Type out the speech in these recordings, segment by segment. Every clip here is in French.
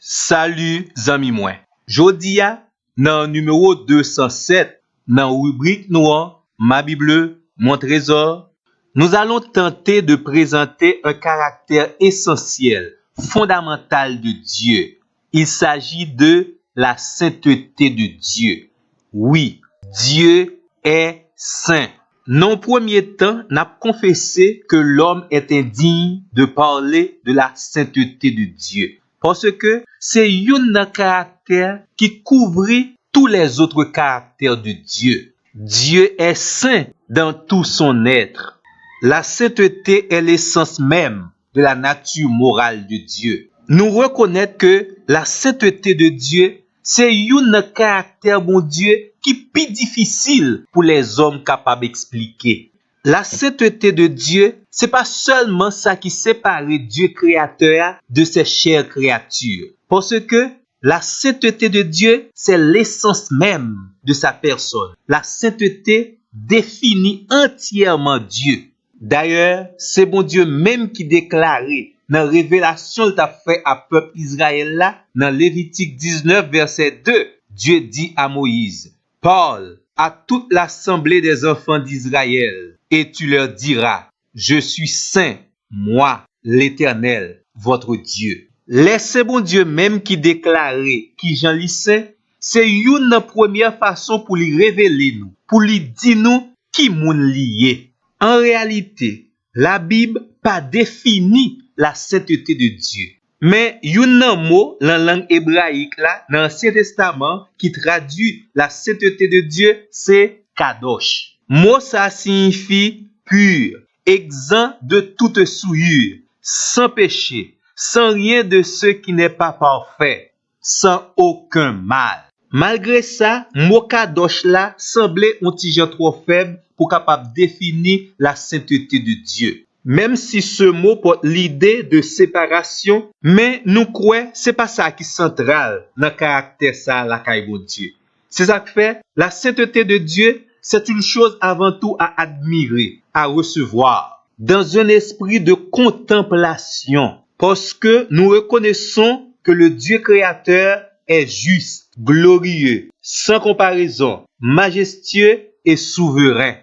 Salut zami mwen. Jodi a nan numéro 207 nan rubrique noire Ma Bible, mon trésor, nous allons tenter de présenter un caractère essentiel, fondamental de Dieu. Il s'agit de la sainteté de Dieu. Oui, Dieu est saint. Non premier temps, n'a confessé que l'homme est indigne de parler de la sainteté de Dieu. Parce que c'est un caractère qui couvre tous les autres caractères de Dieu. Dieu est saint dans tout son être. La sainteté est l'essence même de la nature morale de Dieu. Nous reconnaissons que la sainteté de Dieu, c'est un caractère, bon Dieu, qui est plus difficile pour les hommes capables d'expliquer. La sainteté de Dieu, c'est pas seulement ça qui sépare Dieu créateur de ses chères créatures. Parce que la sainteté de Dieu, c'est l'essence même de sa personne. La sainteté définit entièrement Dieu. D'ailleurs, c'est bon Dieu même qui déclarait dans révélation qu'il a fait à peuple Israël là, dans Lévitique 19 verset 2, Dieu dit à Moïse, parle à toute l'assemblée des enfants d'Israël et tu leur diras, je suis saint, moi, l'Éternel, votre Dieu. Laissez bon Dieu même qui déclarait qui Jean li saint, c'est une première façon pour lui révéler nous, pour lui dire nous qui moun lié. En réalité, la Bible pas définit la sainteté de Dieu. Mais yon mot dans langue hébraïque là, dans l'Ancien Testament qui traduit la sainteté de Dieu, c'est kadosh. Mot ça signifie pur, exempt de toute souillure, sans péché, sans rien de ce qui n'est pas parfait, sans aucun mal. Malgré ça, mot kadosh là semblait un petit genre trop faible pour capable définir la sainteté de Dieu. Même si ce mot porte l'idée de séparation, mais nous croyons c'est pas ça qui est central dans le caractère ça la caille bon Dieu. C'est ça que fait la sainteté de Dieu, c'est une chose avant tout à admirer, à recevoir, dans un esprit de contemplation, parce que nous reconnaissons que le Dieu créateur est juste, glorieux, sans comparaison, majestueux et souverain.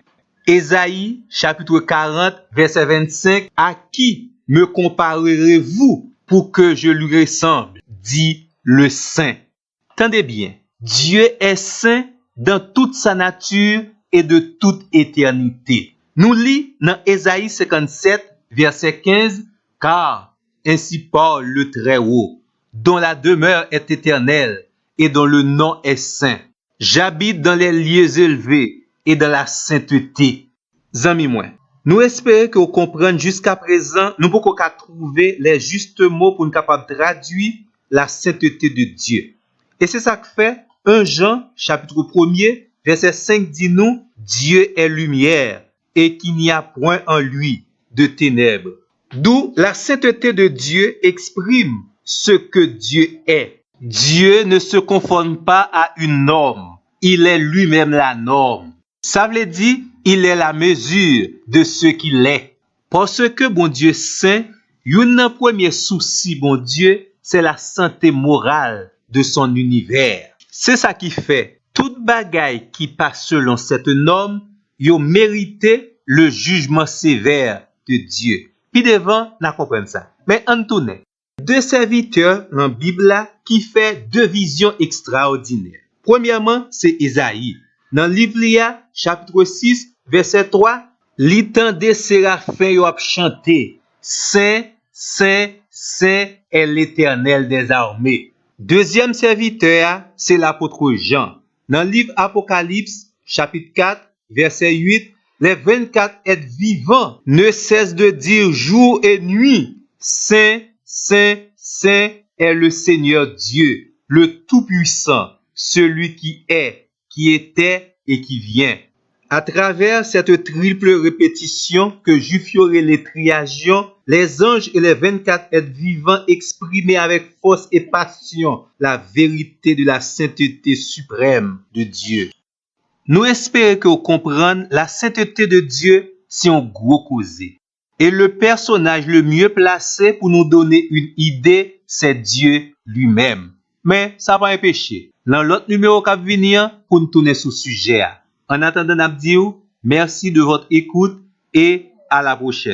Ésaïe, chapitre 40, verset 25, à qui me comparerez-vous pour que je lui ressemble, dit le Saint. Tendez bien, Dieu est saint dans toute sa nature et de toute éternité. Nous lisons dans Ésaïe 57, verset 15, car ainsi parle le Très-Haut, dont la demeure est éternelle et dont le nom est saint. J'habite dans les lieux élevés et dans la sainteté. Zami moi, nous espérons que vous comprenez jusqu'à présent, nous pouvons trouver les justes mots pour nous capables de traduire la sainteté de Dieu. Et c'est ça que fait 1 Jean, chapitre 1er, verset 5 dit nous, Dieu est lumière et qu'il n'y a point en lui de ténèbres. D'où la sainteté de Dieu exprime ce que Dieu est. Dieu ne se conforme pas à une norme. Il est lui-même la norme. Ça veut dire, il est la mesure de ce qu'il est. Parce que bon Dieu saint, un premier souci, bon Dieu, c'est la santé morale de son univers. C'est ça qui fait, toute bagaille qui passe selon cette norme, yo mérité le jugement sévère de Dieu. Puis devant, on comprend ça. Mais en tourne, deux serviteurs dans la Bible qui fait deux visions extraordinaires. Premièrement, c'est Isaïe. Dans l'Ivlia, chapitre 6, verset 3, l'itendé séraphins yo ap chanté, Saint, Saint, Saint est l'Éternel des armées. Deuxième serviteur, c'est l'apôtre Jean. Dans le livre Apocalypse, chapitre 4, verset 8, les 24 êtres vivants ne cessent de dire jour et nuit, Saint, Saint, Saint est le Seigneur Dieu, le Tout-Puissant, celui qui est, qui était et qui vient. À travers cette triple répétition que Jufioré les triagions, les anges et les 24 êtres vivants exprimaient avec force et passion la vérité de la sainteté suprême de Dieu. Nous espérons que vous comprenez la sainteté de Dieu si on gros causé. Et le personnage le mieux placé pour nous donner une idée, c'est Dieu lui-même. Mais ça pas un péché. Dans l'autre numéro qui va venir, pour nous tourner sur le sujet. En attendant, nous disons merci de votre écoute et à la prochaine.